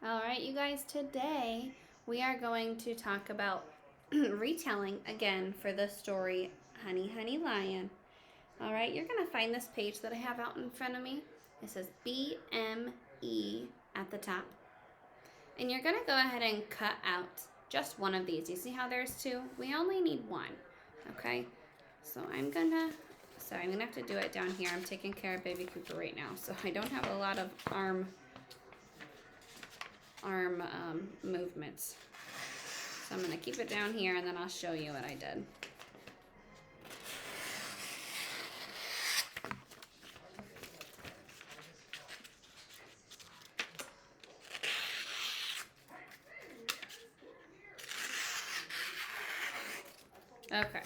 All right, you guys, today we are going to talk about retelling again for the story Honey, Honey Lion. All right, you're going to find this page that I have out in front of me. It says BME at the top. And you're going to go ahead and cut out just one of these. You see how there's two? We only need one. Okay, so I'm going to have to do it down here. I'm taking care of baby Cooper right now, so I don't have a lot of arm movements. So I'm going to keep it down here and then I'll show you what I did. Okay,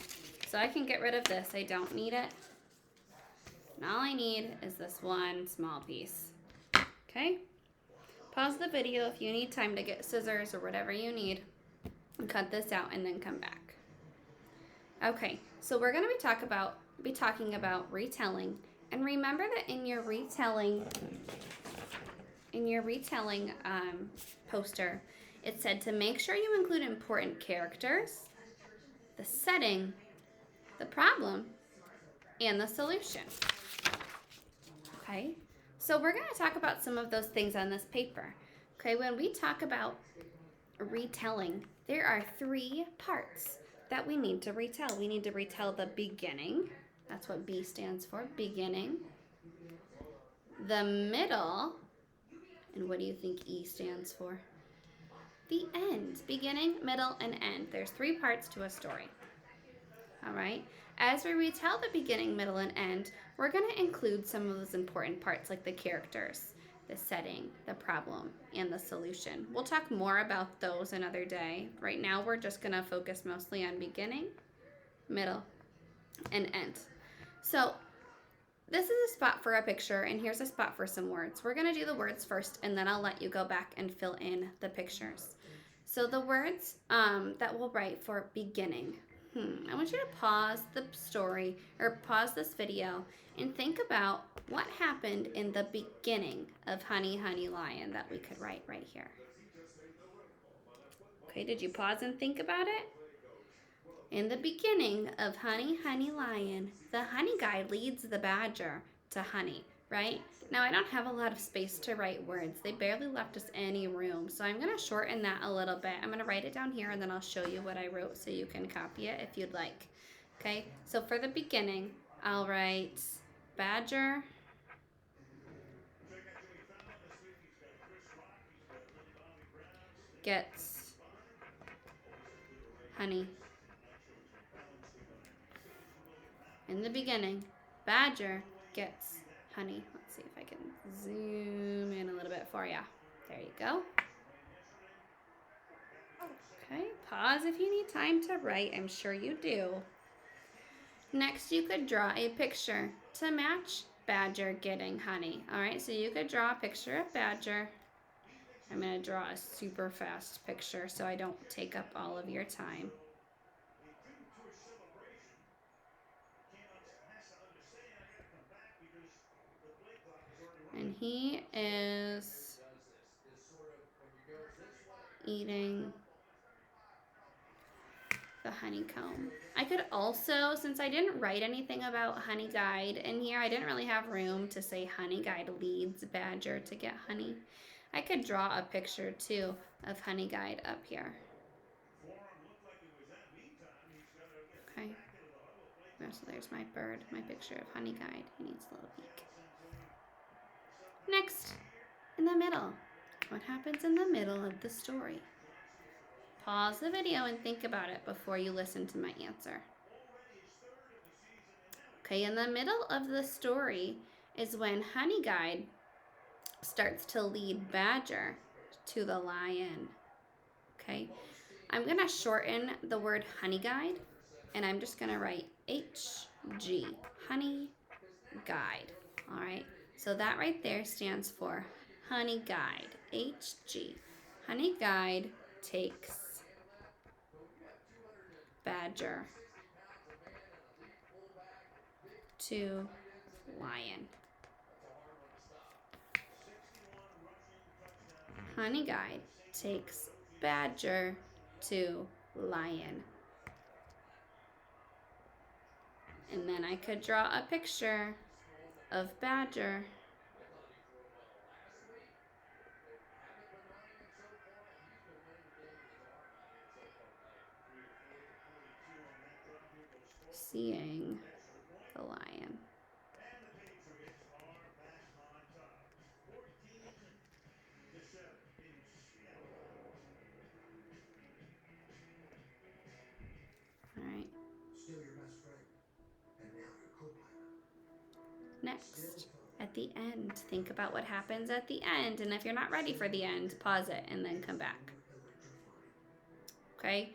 so I can get rid of this. I don't need it. And all I need is this one small piece. Okay? Pause the video if you need time to get scissors or whatever you need. And cut this out and then come back. Okay, so we're going to be talking about retelling. And remember that in your retelling poster, it said to make sure you include important characters, the setting, the problem, and the solution. Okay, so we're going to talk about some of those things on this paper. Okay, when we talk about retelling, there are three parts that we need to retell. We need to retell the beginning. That's what B stands for, beginning. The middle. And what do you think E stands for? The end. Beginning, middle, and end. There's three parts to a story. All right. As we retell the beginning, middle, and end, we're going to include some of those important parts like the characters, the setting, the problem, and the solution. We'll talk more about those another day. Right now, we're just going to focus mostly on beginning, middle, and end. So this is a spot for a picture, and here's a spot for some words. We're going to do the words first, and then I'll let you go back and fill in the pictures. So the words that we'll write for beginning. I want you to pause the story or pause this video and think about what happened in the beginning of Honey, Honey Lion that we could write right here. Okay, did you pause and think about it? In the beginning of Honey, Honey Lion, the honey guy leads the badger to honey, right? Now, I don't have a lot of space to write words. They barely left us any room, so I'm going to shorten that a little bit. I'm going to write it down here, and then I'll show you what I wrote so you can copy it if you'd like. Okay, so for the beginning, I'll write badger gets honey. In the beginning, badger gets honey. Let's see if I can zoom in a little bit for you. There you go. Okay, pause if you need time to write. I'm sure you do. Next, you could draw a picture to match badger getting honey. All right, so you could draw a picture of badger. I'm going to draw a super fast picture so I don't take up all of your time. And he is eating the honeycomb. I could also, since I didn't write anything about honey guide in here, I didn't really have room to say honey guide leads badger to get honey. I could draw a picture too of honey guide up here. Okay. So there's my bird, my picture of honey guide. He needs a little beak. Next, in the middle. What happens in the middle of the story? Pause the video and think about it before you listen to my answer. Okay, in the middle of the story is when Honey Guide starts to lead Badger to the lion. Okay, I'm going to shorten the word Honey Guide, and I'm just going to write HG, Honey Guide. All right, so that right there stands for Honey Guide, HG. Honey Guide takes badger to lion. Honey Guide takes Badger to lion. And then I could draw a picture of Badger. Seeing the lion. All right. Next, at the end, think about what happens at the end. And if you're not ready for the end, pause it and then come back. Okay?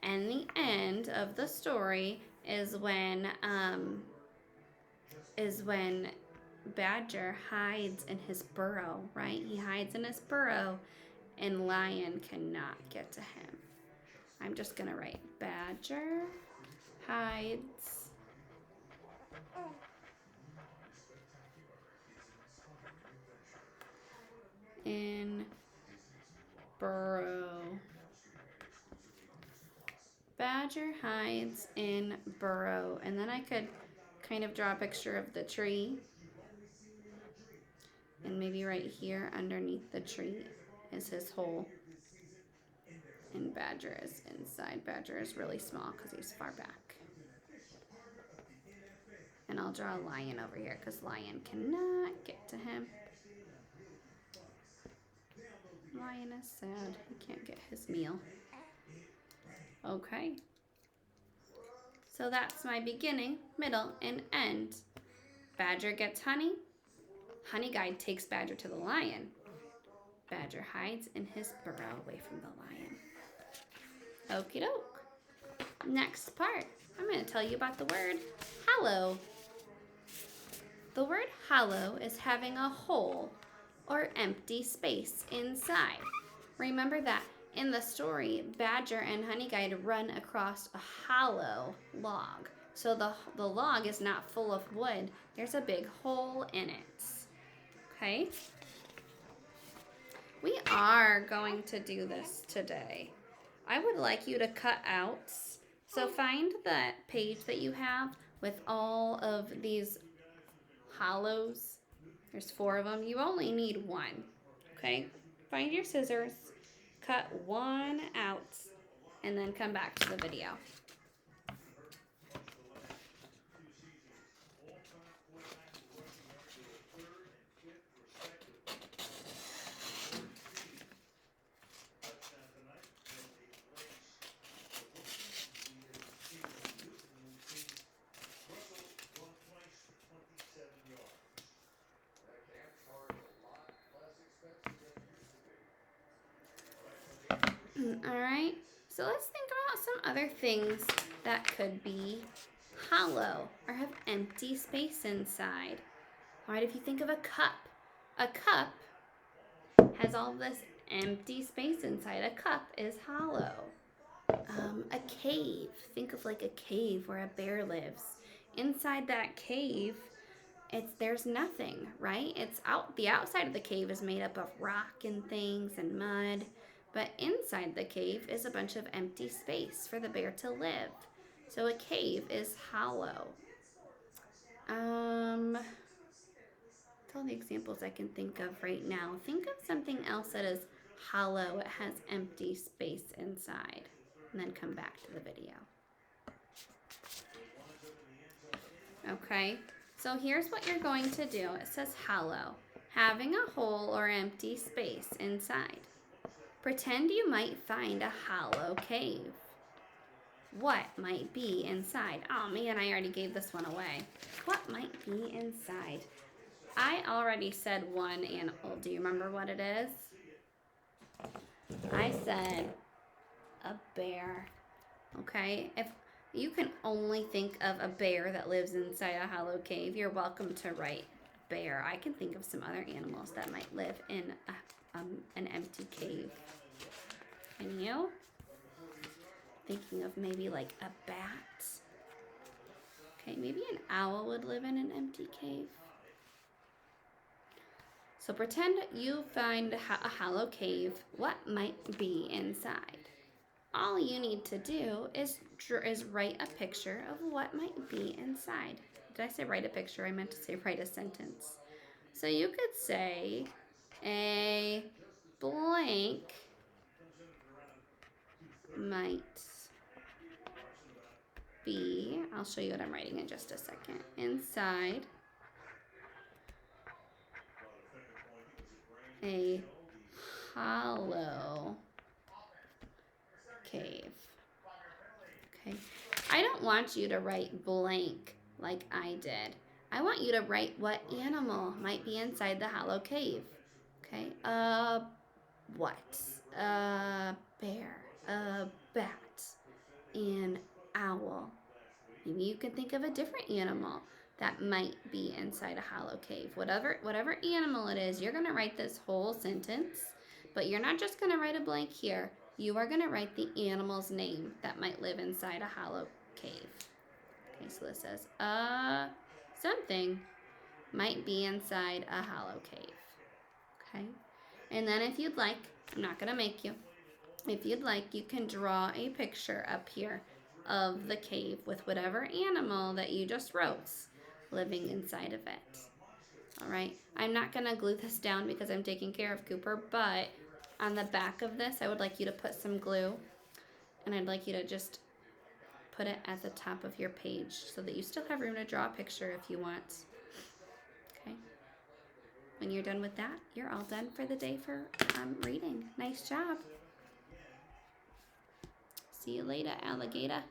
And the end of the story is when Badger hides in his burrow, right? He hides in his burrow and lion cannot get to him. I'm just gonna write Badger hides in burrow. Badger hides in burrow. And then I could kind of draw a picture of the tree. And maybe right here underneath the tree is his hole. And Badger is inside. Badger is really small because he's far back. And I'll draw a lion over here because lion cannot get to him. Lion is sad. He can't get his meal. Okay. So that's my beginning, middle, and end. Badger gets honey. Honey Guide takes Badger to the lion. Badger hides in his burrow away from the lion. Okie doke. Next part, I'm going to tell you about the word hollow. The word hollow is having a hole or empty space inside. Remember that in the story, Badger and Honey Guide run across a hollow log. So the log is not full of wood. There's a big hole in it. Okay? We are going to do this today. I would like you to cut out. So find the page that you have with all of these hollows. There's 4 of them. You only need 1. Okay? Find your scissors, cut 1 out, and then come back to the video. All right, so let's think about some other things that could be hollow or have empty space inside. All right, if you think of a cup has all this empty space inside. A cup is hollow. A cave, think of like a cave where a bear lives. Inside that cave, there's nothing, right? The outside of the cave is made up of rock and things and mud. But inside the cave is a bunch of empty space for the bear to live. So a cave is hollow. That's all the examples I can think of right now. Think of something else that is hollow. It has empty space inside. And then come back to the video. Okay, so here's what you're going to do. It says hollow, having a hole or empty space inside. Pretend you might find a hollow cave. What might be inside? Oh man, I already gave this one away. What might be inside? I already said one animal. Do you remember what it is? I said a bear. Okay, if you can only think of a bear that lives inside a hollow cave, you're welcome to write bear. I can think of some other animals that might live in an empty cave. And you? Thinking of maybe like a bat. Okay, maybe an owl would live in an empty cave. So pretend you find a hollow cave. What might be inside? All you need to do is write a picture of what might be inside. Did I say write a picture? I meant to say write a sentence. So you could say a blank might be, I'll show you what I'm writing in just a second, inside a hollow cave. Okay. I don't want you to write blank like I did. I want you to write what animal might be inside the hollow cave. Okay. What? A bear, a bat, an owl. Maybe you can think of a different animal that might be inside a hollow cave. Whatever animal it is, you're going to write this whole sentence, but you're not just going to write a blank here. You are going to write the animal's name that might live inside a hollow cave. Okay, so this says, something might be inside a hollow cave. Okay, and then if you'd like, I'm not going to make you. If you'd like, you can draw a picture up here of the cave with whatever animal that you just wrote living inside of it. All right, I'm not going to glue this down because I'm taking care of Cooper, but on the back of this, I would like you to put some glue, and I'd like you to just put it at the top of your page so that you still have room to draw a picture if you want. Okay. When you're done with that, you're all done for the day for reading. Nice job. See you later, alligator.